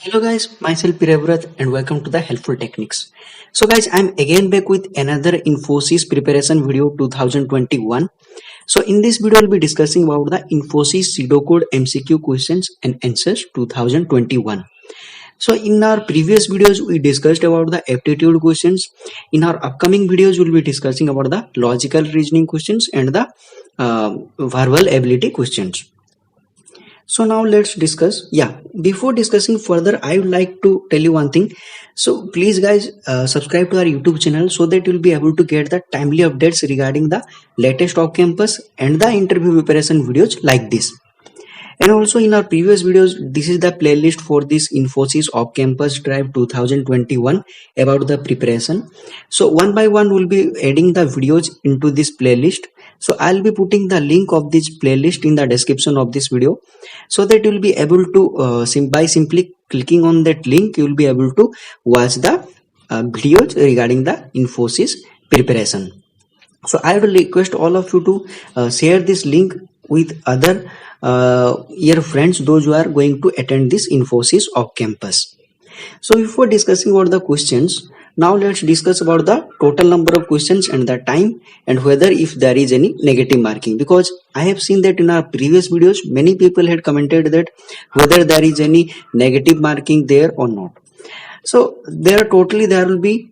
Hello guys, myself Pirevrat and welcome to the Helpful Techniques. So guys, I'm again back with another Infosys preparation video 2021. So in this video, I'll be discussing about the Infosys Pseudocode MCQ questions and answers 2021. So in our previous videos, we discussed about the aptitude questions. In our upcoming videos, we'll be discussing about the logical reasoning questions and the verbal ability questions. So now let's discuss. Before discussing further, I would like to tell you one thing. So please guys subscribe to our YouTube channel so that you'll be able to get the timely updates regarding the latest off campus and the interview preparation videos like this. And also in our previous videos, this is the playlist for this Infosys off campus drive 2021 about the preparation. So one by one we'll be adding the videos into this playlist. So I'll be putting the link of this playlist in the description of this video so that you'll be able to by simply clicking on that link, you'll be able to watch the videos regarding the Infosys preparation. So I will request all of you to share this link with other your friends, those who are going to attend this Infosys off campus. So before discussing about the questions, now let's discuss about the total number of questions and the time and whether if there is any negative marking, because I have seen that in our previous videos many people had commented that whether there is any negative marking there or not. So there will be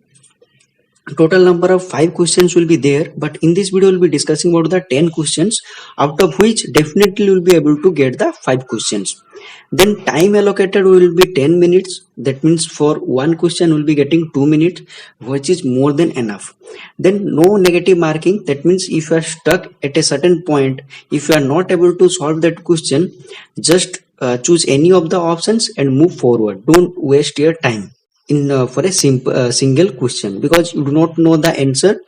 total number of 5 questions will be there, but in this video we'll be discussing about the 10 questions, out of which definitely we'll be able to get the 5 questions. Then time allocated will be 10 minutes. That means for one question we'll be getting 2 minutes, which is more than enough. Then no negative marking. That means if you are stuck at a certain point, if you are not able to solve that question, just choose any of the options and move forward. Don't waste your time in for a single question, because you do not know the answer.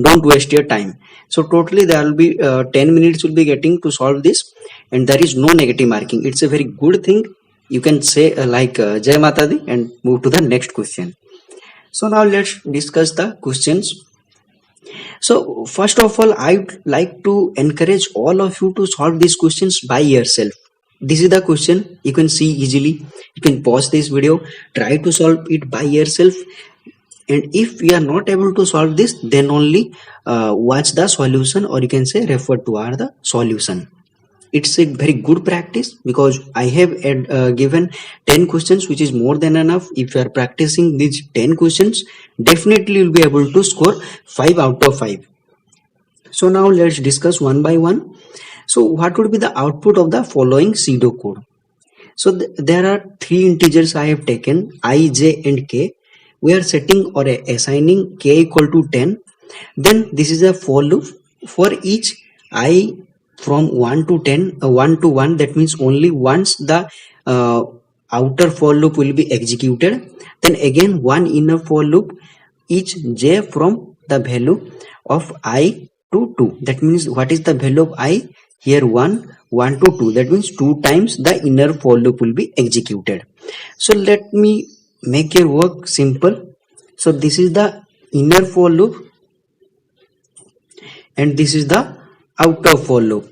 Don't waste your time. So totally there will be 10 minutes will be getting to solve this, and there is no negative marking. It's a very good thing. You can say Jai Mata Di and move to the next question. So now let's discuss the questions. So first of all, I'd like to encourage all of you to solve these questions by yourself. This is the question, you can see easily. You can pause this video, try to solve it by yourself, and if you are not able to solve this, then only watch the solution, or you can say refer to the solution. It's a very good practice, because I have given 10 questions, which is more than enough. If you are practicing these 10 questions, definitely you'll be able to score 5 out of 5. So now let's discuss one by one. So what would be the output of the following pseudocode? So there are 3 integers I have taken, I, j and k. We are setting or assigning k equal to 10. Then this is a for loop. For each I from 1 to 10, 1 to 1, that means only once the outer for loop will be executed. Then again one inner for loop, each j from the value of I to 2. That means what is the value of I? Here 1 to 2, that means 2 times the inner for loop will be executed. So let me make your work simple. So this is the inner for loop and this is the outer for loop.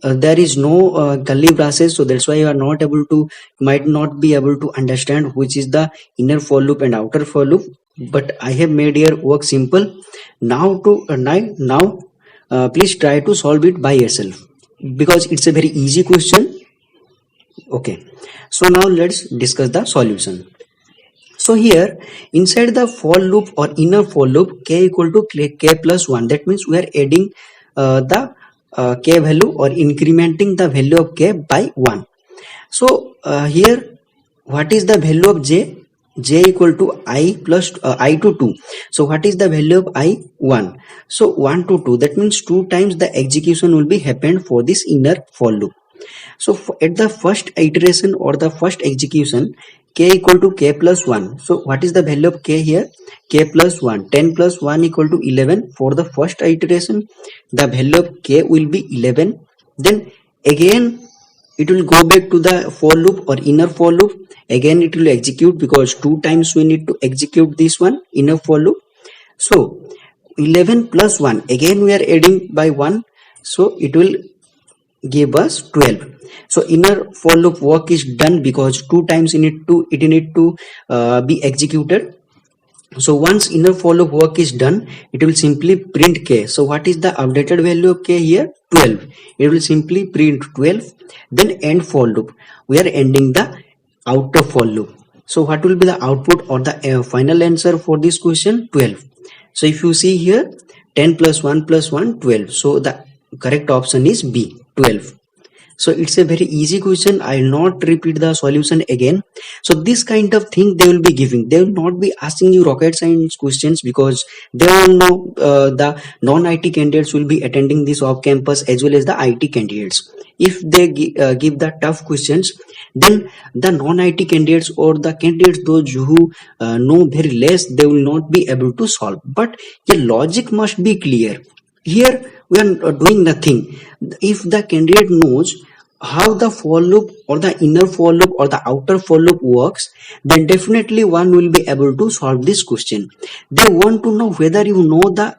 There is no curly braces, so that's why you are not able to, might not be able to understand which is the inner for loop and outer for loop, but I have made your work simple. Now please try to solve it by yourself, because it's a very easy question. Okay, so now let's discuss the solution. So here inside the for loop or inner for loop, k equal to k plus 1, that means we are adding the k value or incrementing the value of k by 1. So here what is the value of j? J equal to I plus I to 2. So what is the value of I? 1. So 1 to 2, that means 2 times the execution will be happened for this inner for loop. So at the first iteration or the first execution, k equal to k plus 1. So what is the value of k here? K plus 1. 10 plus 1 equal to 11. For the first iteration, the value of k will be 11. Then again it will go back to the for loop or inner for loop. Again it will execute, because 2 times we need to execute this one inner for loop. So 11 plus 1, again we are adding by 1, so it will gave us 12. So inner for loop work is done because 2 times it need to be executed. So once inner for loop work is done, it will simply print k. So what is the updated value of k here? 12. It will simply print 12. Then end for loop, we are ending the outer for loop. So what will be the output or the final answer for this question? 12. So if you see here, 10 plus 1 plus 1, 12. So the correct option is B, 12. So it's a very easy question. I will not repeat the solution again. So this kind of thing they will be giving. They will not be asking you rocket science questions because they all know the non-IT candidates will be attending this off campus as well as the IT candidates. If they give the tough questions, then the non-IT candidates or the candidates those who know very less, they will not be able to solve. But the logic must be clear. Here we are doing nothing. If the candidate knows how the for loop or the inner for loop or the outer for loop works, then definitely one will be able to solve this question. They want to know whether you know the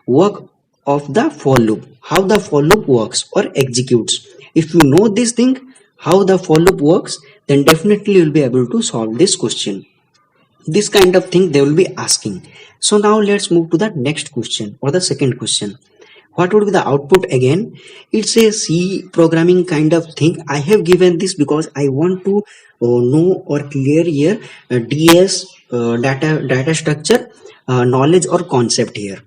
work of the for loop, how the for loop works or executes. If you know this thing, how the for loop works, then definitely you will be able to solve this question. This kind of thing they will be asking. So now let's move to the next question or the second question. What would be the output again? It's a C programming kind of thing. I have given this because I want to know or clear here DS data structure knowledge or concept here.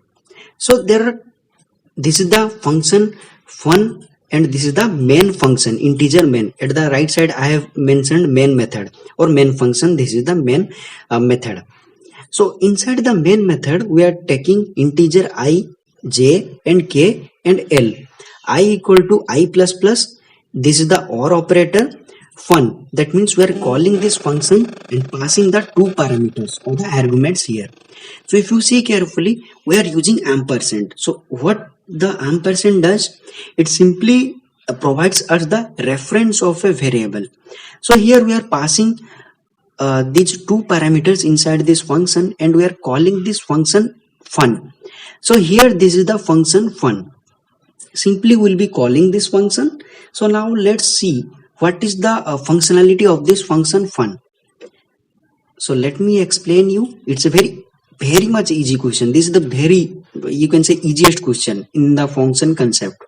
So this is the function fun and this is the main function integer main. At the right side I have mentioned main method or main function. This is the main method. So inside the main method we are taking integer I, j and k and l. I equal to I plus plus. This is the OR operator. Fun, that means we are calling this function and passing the two parameters or the arguments here. So if you see carefully, we are using ampersand. So what the ampersand does, it simply provides us the reference of a variable. So here we are passing these two parameters inside this function and we are calling this function fun. So here this is the function fun. Simply we'll be calling this function. So now let's see what is the functionality of this function fun. So let me explain you. It's a very much easy question. This is the you can say easiest question in the function concept.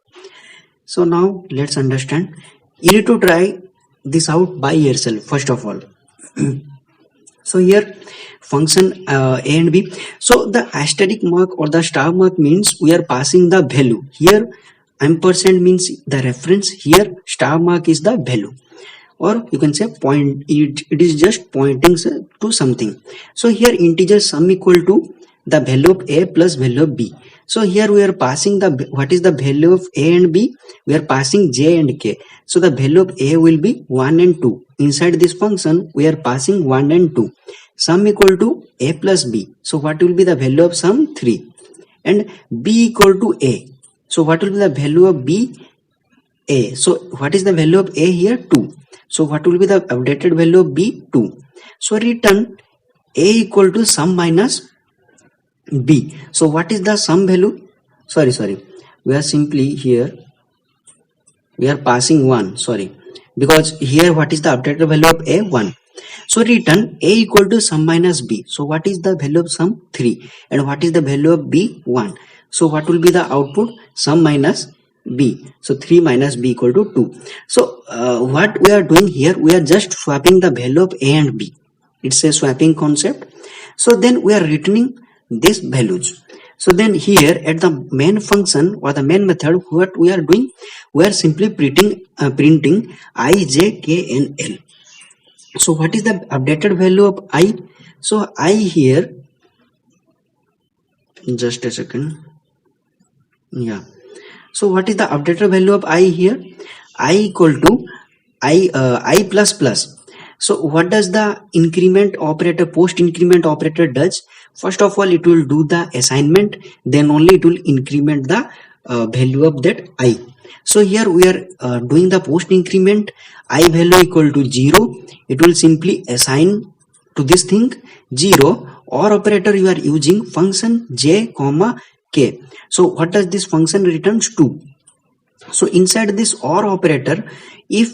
So now let's understand. You need to try this out by yourself first of all. So here function a and b. So the asterisk mark or the star mark means we are passing the value. Here ampersand means the reference. Here star mark is the value, or you can say point. It is just pointing to something. So here integer sum equal to the value of a plus value of b. So here we are passing the what is the value of a and b. We are passing j and k. So the value of a will be 1 and 2. Inside this function we are passing 1 and 2. Sum equal to a plus b. So what will be the value of sum? 3. And b equal to a. So what will be the value of b? A. So what is the value of a here? 2. So what will be the updated value of b? 2. So return a equal to sum minus b. So what is the sum value? Sorry. We are simply here. We are passing 1. Sorry. Because here what is the updated value of a? 1. So return a equal to sum minus b. So what is the value of sum? 3. And what is the value of b? 1. So what will be the output? Sum minus b. So 3 minus b equal to 2. So what we are doing here, we are just swapping the value of a and b. It's a swapping concept. So then we are returning these values. So then here at the main function or the main method, what we are doing, we are simply printing I, j, k and l. So what is the updated value of I? So I here, just a second. Yeah. So what is the updated value of I here? I equal to I plus plus. So what does the increment operator, post increment operator does? First of all, it will do the assignment, then only it will increment the value of that I. So here we are doing the post increment. I value equal to 0. It will simply assign to this thing 0. Or operator you are using function j comma k. So what does this function returns? 2. So inside this OR operator, if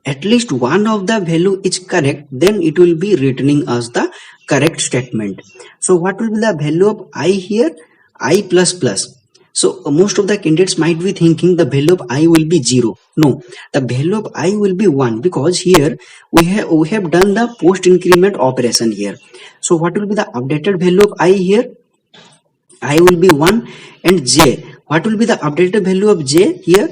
at least one of the value is correct, then it will be returning as the correct statement. So what will be the value of I here? I plus plus. So most of the candidates might be thinking the value of I will be 0. No, the value of I will be 1, because here we have done the post increment operation here. So what will be the updated value of I here? I will be 1, and j, what will be the updated value of j here?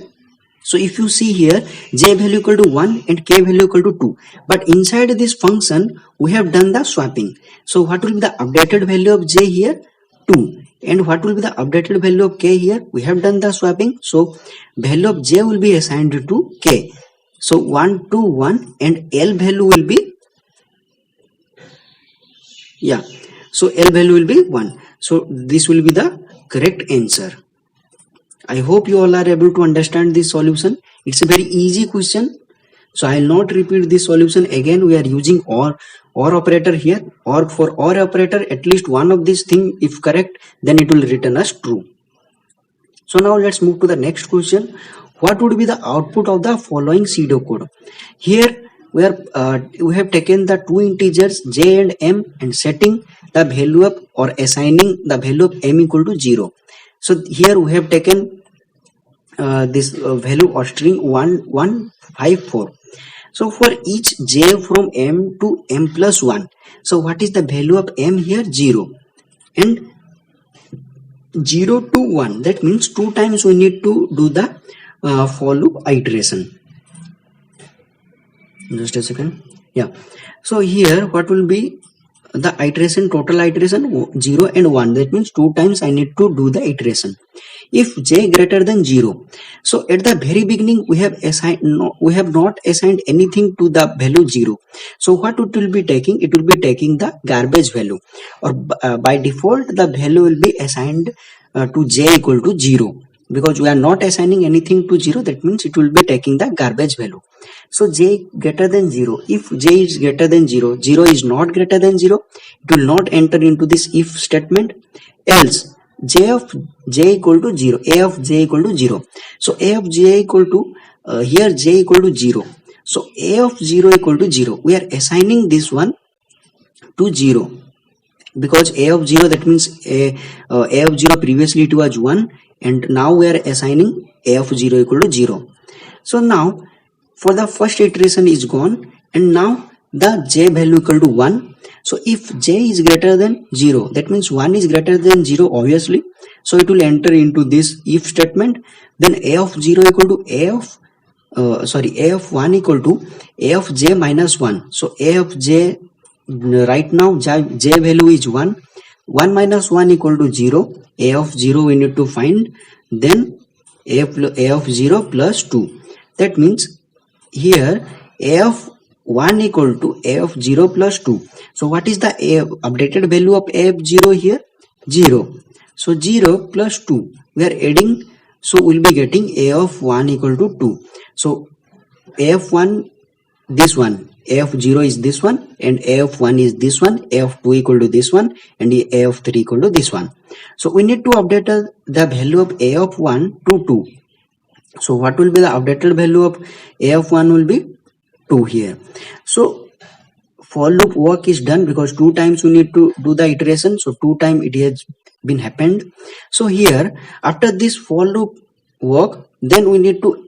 So if you see here, j value equal to 1 and k value equal to 2. But inside this function, we have done the swapping. So what will be the updated value of j here? 2. And what will be the updated value of k here? We have done the swapping. So value of j will be assigned to k. So 1, 2, 1, and L value will be, yeah. So L value will be 1. So this will be the correct answer. I hope you all are able to understand this solution. It's a very easy question. So I will not repeat this solution again. We are using OR operator here, or for OR operator, at least one of these thing if correct, then it will return as true. So now let's move to the next question. What would be the output of the following pseudocode? Here we have taken the two integers j and m and setting the value of, or assigning the value of m equal to 0. So here we have taken this value of string 1154. So for each j from m to m plus 1, so what is the value of m here? 0. And 0 to 1, that means 2 times we need to do the for loop iteration. Just a second. Yeah. So here what will be the iteration, total iteration? 0 and 1, that means 2 times I need to do the iteration. If j greater than 0, so at the very beginning we have not assigned anything to the value 0. So what it will be taking? It will be taking the garbage value, or by default the value will be assigned to j equal to 0, because we are not assigning anything to 0. That means it will be taking the garbage value. So j greater than 0. If j is greater than 0, 0 is not greater than 0, it will not enter into this if statement. Else j of j equal to 0, a of j equal to 0. So a of j equal to, here j equal to 0. So a of 0 equal to 0. We are assigning this one to 0, because a of 0, that means a of 0 previously it was 1, and now we are assigning a of 0 equal to 0. So now for the first iteration is gone, and now the j value equal to 1. So if j is greater than 0, that means 1 is greater than 0 obviously. So it will enter into this if statement. Then a of 0 equal to a of 1 equal to a of j minus 1. So a of j, right now j value is 1. 1 minus 1 equal to 0. A of 0 we need to find. Then a of 0 plus 2. That means here a of 1 equal to a of 0 plus 2. So what is the updated value of a of 0 here? 0. So 0 plus 2 we are adding, so we'll be getting a of 1 equal to 2. So a of 1, this one, a of 0 is this one, and a of 1 is this one, a of 2 equal to this one, and a of 3 equal to this one. So we need to update the value of a of 1 to 2. So what will be the updated value of a of 1 will be 2 here. So for loop work is done, because 2 times we need to do the iteration. So 2 times it has been happened. So here after this for loop work, then we need to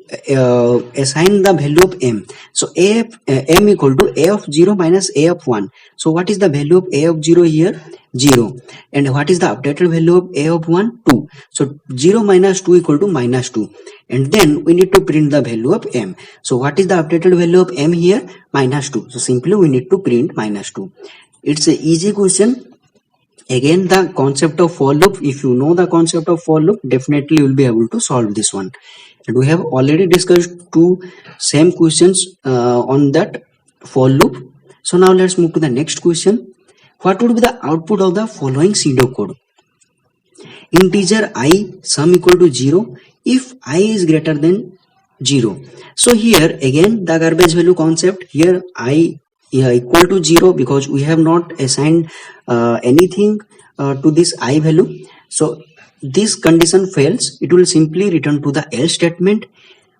assign the value of m. So m equal to a of 0 minus a of 1. So what is the value of a of 0 here? 0. And what is the updated value of a of 1? 2. So 0 minus 2 equal to minus 2. And then we need to print the value of m. So what is the updated value of m here? Minus 2. So simply we need to print minus 2. It's an easy question. Again, the concept of for loop, if you know the concept of for loop, definitely you will be able to solve this one. And we have already discussed two same questions on that for loop. So now let's move to the next question. What would be the output of the following pseudocode? Integer I sum equal to 0 if I is greater than 0. So here again the garbage value concept. Here I equal to 0, because we have not assigned anything to this I value. So this condition fails, it will simply return to the else statement.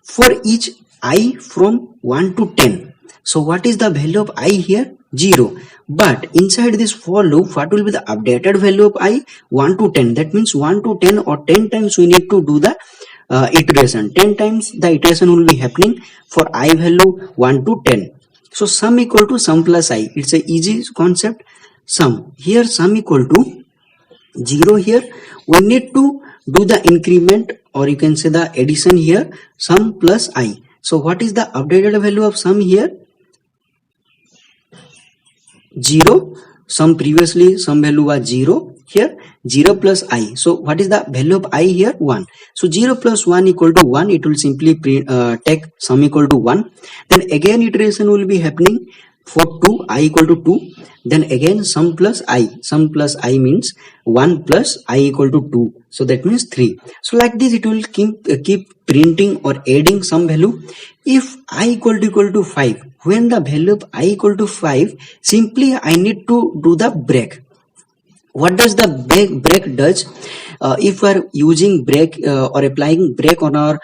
for each I from 1 to 10. So what is the value of I here? 0. But inside this for loop, what will be the updated value of I? 1 to 10. That means 1 to 10 or 10 times we need to do the iteration. 10 times the iteration will be happening for I value 1 to 10. So sum equal to sum plus I. It's a easy concept. Sum. Here sum equal to 0 here. We need to do the increment, or you can say the addition here, sum plus I. So what is the updated value of sum here? 0. Sum previously sum value was 0. Here 0 plus I. So what is the value of I here? 1. So 0 plus 1 equal to 1. It will simply take sum equal to 1. Then again iteration will be happening for 2, I equal to 2. Then again sum plus I. Sum plus I means 1 plus I equal to 2. So that means 3. So like this it will keep printing or adding some value. If I equal to 5, when the value of I equal to 5, simply I need to do the break. What does the break does? If we are using brake or applying brake on our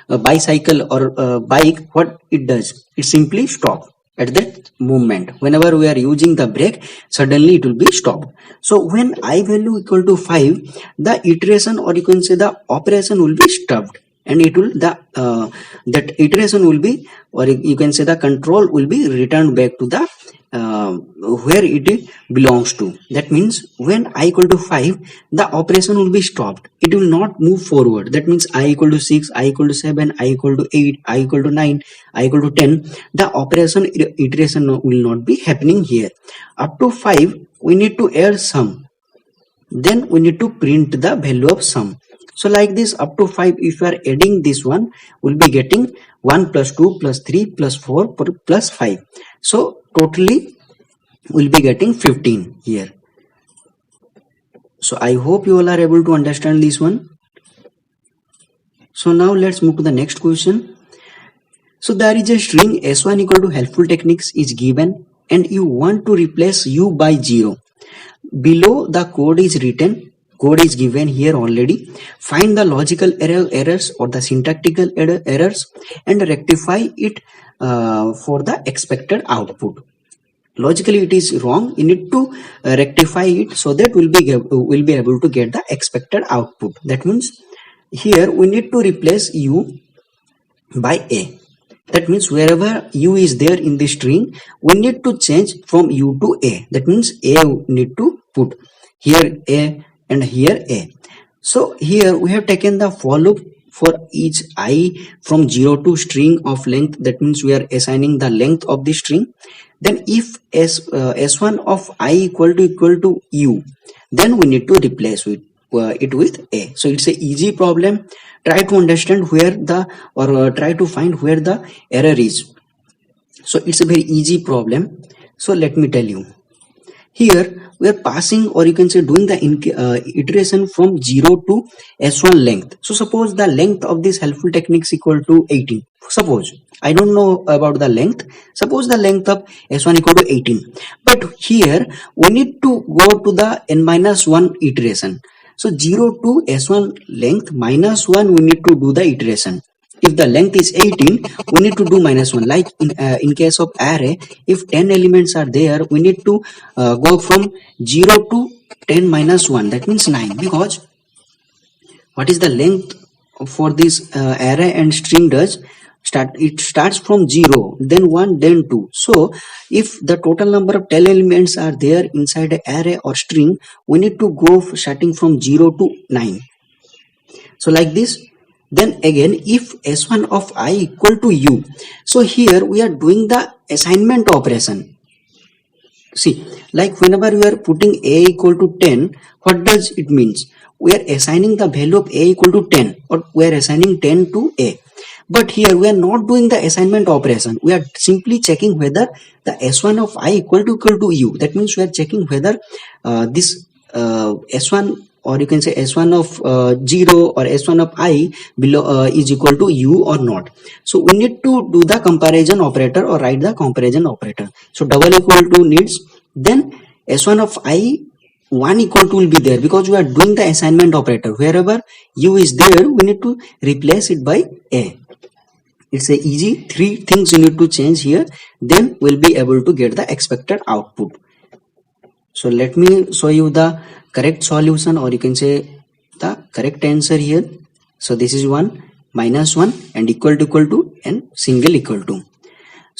bicycle or bike, what it does? It simply stop at that moment. Whenever we are using the brake, suddenly it will be stopped. So when I value equal to 5, the iteration, or you can say the operation, will be stopped, and it will that iteration will be, or you can say the control will be returned back to the where it belongs to. That means when I equal to 5, the operation will be stopped. It will not move forward. That means I equal to 6, I equal to 7, I equal to 8, I equal to 9, I equal to 10. The operation iteration will not be happening here. Up to 5, we need to add sum. Then we need to print the value of sum. So like this, up to 5, if you are adding this one, we'll be getting 1 plus 2 plus 3 plus 4 plus 5. So totally we'll be getting 15 here. So I hope you all are able to understand this one. So now let's move to the next question. So there is a string s1 equal to helpful techniques is given, and you want to replace u by 0. Below the code is written, code is given here already. Find the logical errors or the syntactical errors and rectify it for the expected output. Logically it is wrong. You need to rectify it so that we'll be able to get the expected output. That means here we need to replace u by a. That means wherever u is there in the string, we need to change from u to a. That means a need to put here a and here a. So here we have taken the for loop for each I from 0 to string of length. That means we are assigning the length of the string. Then if s1 of I equal to u, then we need to replace it with a. So it's a easy problem. Try to understand where the, or try to find where the error is. So it's a very easy problem. So let me tell you. Here we are passing, or you can say doing the iteration from 0 to s1 length. So suppose the length of this helpful techniques equal to 18. Suppose I don't know about the length. Suppose the length of s1 equal to 18. But here we need to go to the n-1 iteration. So 0 to s1 length minus 1, we need to do the iteration. If the length is 18, we need to do minus 1. Like in case of array, if 10 elements are there, we need to go from 0 to 10 minus 1. That means 9. Because what is the length for this array and string does? It starts from 0, then 1, then 2. So if the total number of 10 elements are there inside an array or string, we need to go starting from 0 to 9. So like this. Then again, if s1 of I equal to u, so here we are doing the assignment operation. See, like whenever we are putting a equal to 10, what does it means? We are assigning the value of a equal to 10, or we are assigning 10 to a. But here we are not doing the assignment operation. We are simply checking whether the s1 of I equal to u. That means we are checking whether this s1, or you can say s1 of 0 or s1 of I below is equal to u or not. So we need to do the comparison operator or write the comparison operator. So double equal to needs, then s1 of I 1 equal to will be there because we are doing the assignment operator. Wherever u is there, we need to replace it by a. It's a easy 3 things you need to change here, then we'll be able to get the expected output. So let me show you the correct solution, or you can say the correct answer here. So this is 1, -1 and equal to and single equal to.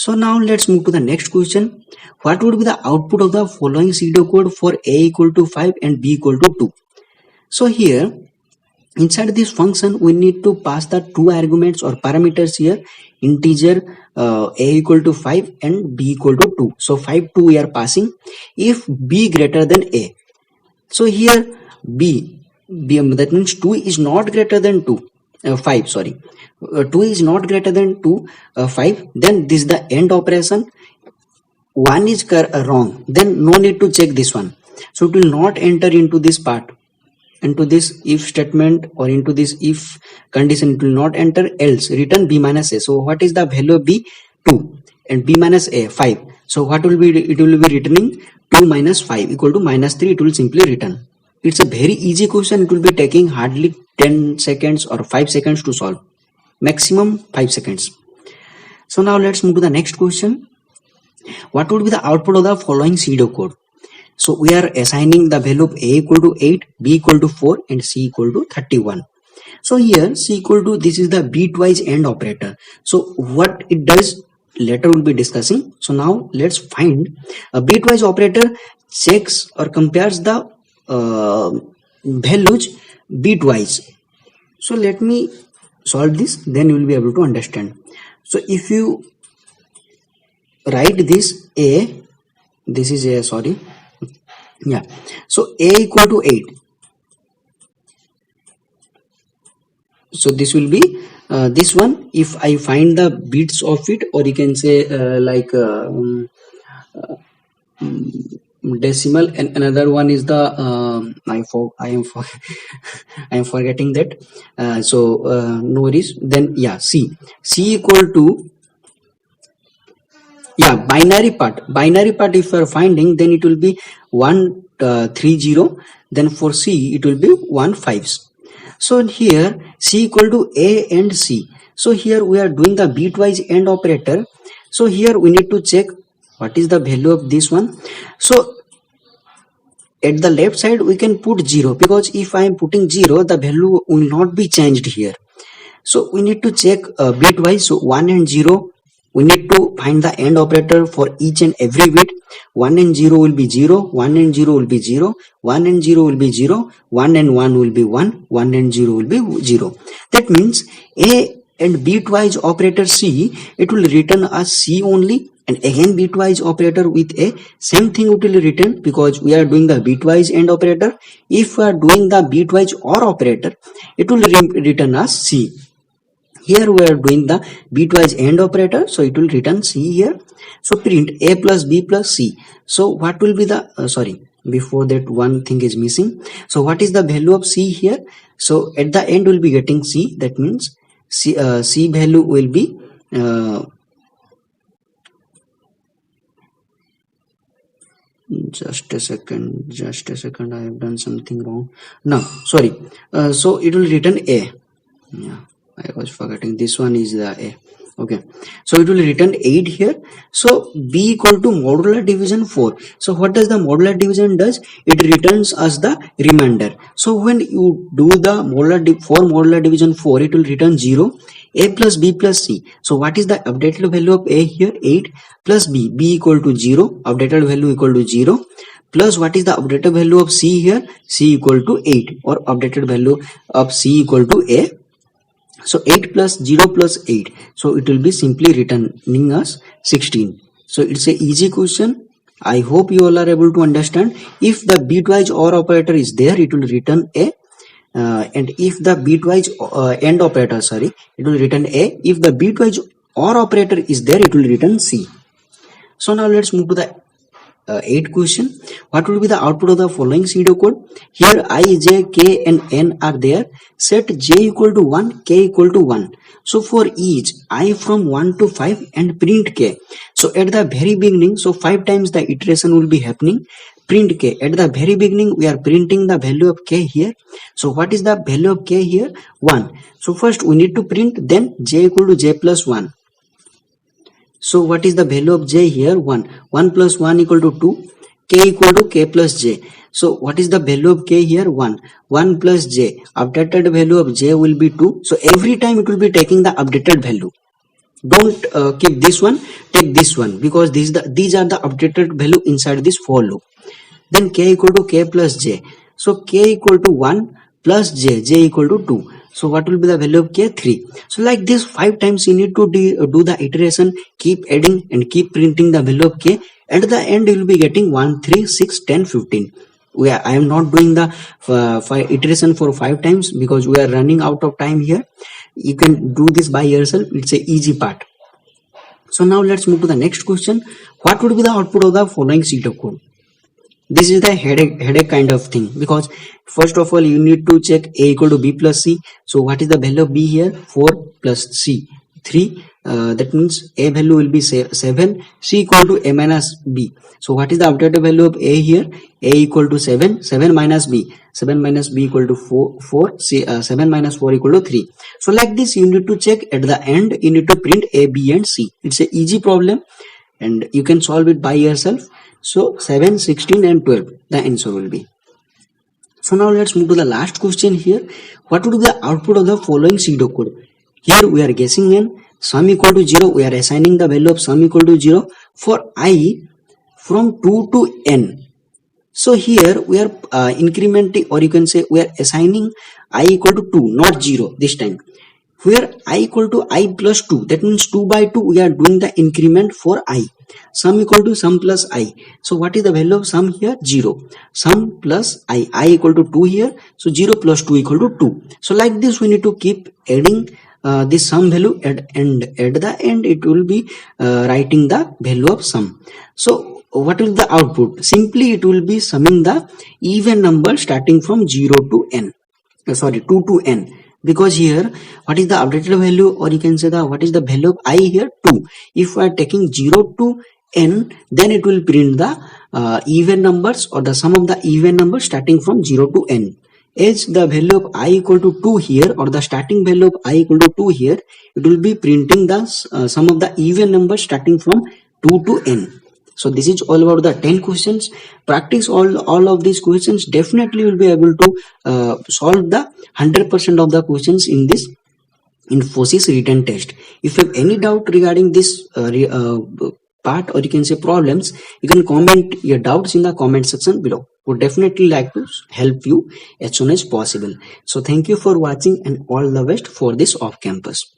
So now let's move to the next question. What would be the output of the following pseudocode for a equal to 5 and b equal to 2? So here inside this function we need to pass the 2 arguments or parameters here, integer a equal to 5 and b equal to 2. So 5, 2 we are passing if b greater than a. So here b that means 2 is not greater than 5, sorry. 2 is not greater than 5, then this is the end operation. 1 is wrong, then no need to check this one. So it will not enter into this part, into this if statement or into this if condition. It will not enter, else return b minus a. So what is the value of b? 2 and b minus a 5. So what will be, it will be returning 2 minus 5 equal to -3. It will simply return. It's a very easy question. It will be taking hardly 10 seconds or 5 seconds to solve, maximum 5 seconds. So now let's move to the next question. What would be the output of the following pseudocode? So we are assigning the value of a equal to 8, b equal to 4 and c equal to 31. So here c equal to, this is the bitwise AND operator. So what it does later we'll be discussing. So now let's find a bitwise operator checks or compares the values bitwise. So let me solve this, then you will be able to understand. So if you write this a, this is a, sorry, yeah, so a equal to 8. So this will be this one if I find the bits of it, or you can say decimal, and another one is the I am forgetting that. No worries. Then yeah, c equal to, yeah, binary part if you are finding, then it will be 130, then for c it will be 15. So here c equal to a and c. So here we are doing the bitwise AND operator. So here we need to check what is the value of this one. So at the left side we can put 0, because if I am putting 0, the value will not be changed here. So we need to check bitwise. So 1 and 0, we need to find the AND operator for each and every bit. 1 and 0 will be 0, 1 and 0 will be 0, 1 and 0 will be 0, 1 and 1 will be 1, 1 and 0 will be 0. That means a and bitwise operator c, it will return as c only, and again bitwise operator with a, same thing it will return, because we are doing the bitwise AND operator. If we are doing the bitwise OR operator, it will return as c. Here we are doing the bitwise AND operator, so it will return c here. So print a plus b plus c. So what will be the sorry, before that one thing is missing. So what is the value of c here? So at the end we'll be getting c. That means c value will be just a second, I have done something wrong. No, sorry. So it will return a. Yeah, I was forgetting, this one is the a. Okay, so it will return 8 here. So b equal to modular division 4. So what does the modular division does? It returns us the remainder. So when you do the modular division 4, it will return 0, a plus b plus c. So what is the updated value of a here? 8 plus b equal to 0, updated value equal to 0, plus what is the updated value of c here? C equal to 8, or updated value of c equal to a. So 8 plus 0 plus 8. So it will be simply returning us 16. So it's a easy question. I hope you all are able to understand. If the bitwise OR operator is there, it will return a. And if the bitwise AND operator, sorry, it will return a. If the bitwise OR operator is there, it will return c. So now let's move to the 8th question. What will be the output of the following pseudocode? Here I, j, k and n are there. Set j equal to 1, k equal to 1. So for each I from 1 to 5 and print k. So at the very beginning, so 5 times the iteration will be happening. print k. At the very beginning we are printing the value of k here. So what is the value of k here? 1. So first we need to print, then j equal to j plus 1. So what is the value of j here? 1. 1 plus 1 equal to 2. K equal to k plus j. So what is the value of k here? 1. 1 plus j. Updated value of j will be 2. So every time it will be taking the updated value. Don't keep this one, take this one, because these are the updated value inside this for loop. Then k equal to k plus j. So k equal to 1 plus j equal to 2. So what will be the value of k? 3. So like this 5 times you need to do the iteration, keep adding and keep printing the value of k. At the end you will be getting 1, 3, 6, 10, 15. I am not doing the iteration for 5 times because we are running out of time here. You can do this by yourself. It's a easy part. So now let's move to the next question. What would be the output of the following sheet of code? This is the headache kind of thing, because first of all you need to check a equal to b plus c. So what is the value of b here? 4 plus c 3. That means a value will be 7, c equal to a minus b. So what is the updated value of a here? A equal to 7, 7 minus b equal to 4, c, 7 minus 4 equal to 3. So like this you need to check. At the end you need to print a, b and c. It's a easy problem and you can solve it by yourself. So 7, 16 and 12 the answer will be. So now let's move to the last question here. What would be the output of the following pseudocode? Here we are guessing n, sum equal to 0. We are assigning the value of sum equal to 0 for I from 2 to n. So here we are incrementing, or you can say we are assigning I equal to 2, not 0 this time. Where I equal to I plus 2, that means 2 by 2 we are doing the increment for I. Sum equal to sum plus I. So what is the value of sum here? 0. Sum plus I equal to 2 here. So 0 plus 2 equal to 2. So like this we need to keep adding this sum value and at the end it will be writing the value of sum. So what will the output? Simply it will be summing the even number starting from 0 to n. 2 to n. Because here what is the updated value, or you can say what is the value of I here? 2. If we are taking 0 to n, then it will print the even numbers or the sum of the even numbers starting from 0 to n. As the value of I equal to 2 here, or the starting value of I equal to 2 here, it will be printing the sum of the even numbers starting from 2 to n. So this is all about the 10 questions. Practice all of these questions. Definitely will be able to solve the 100% of the questions in this Infosys written test. If you have any doubt regarding this part, or you can say problems, you can comment your doubts in the comment section below. Would definitely like to help you as soon as possible. So thank you for watching and all the best for this off campus.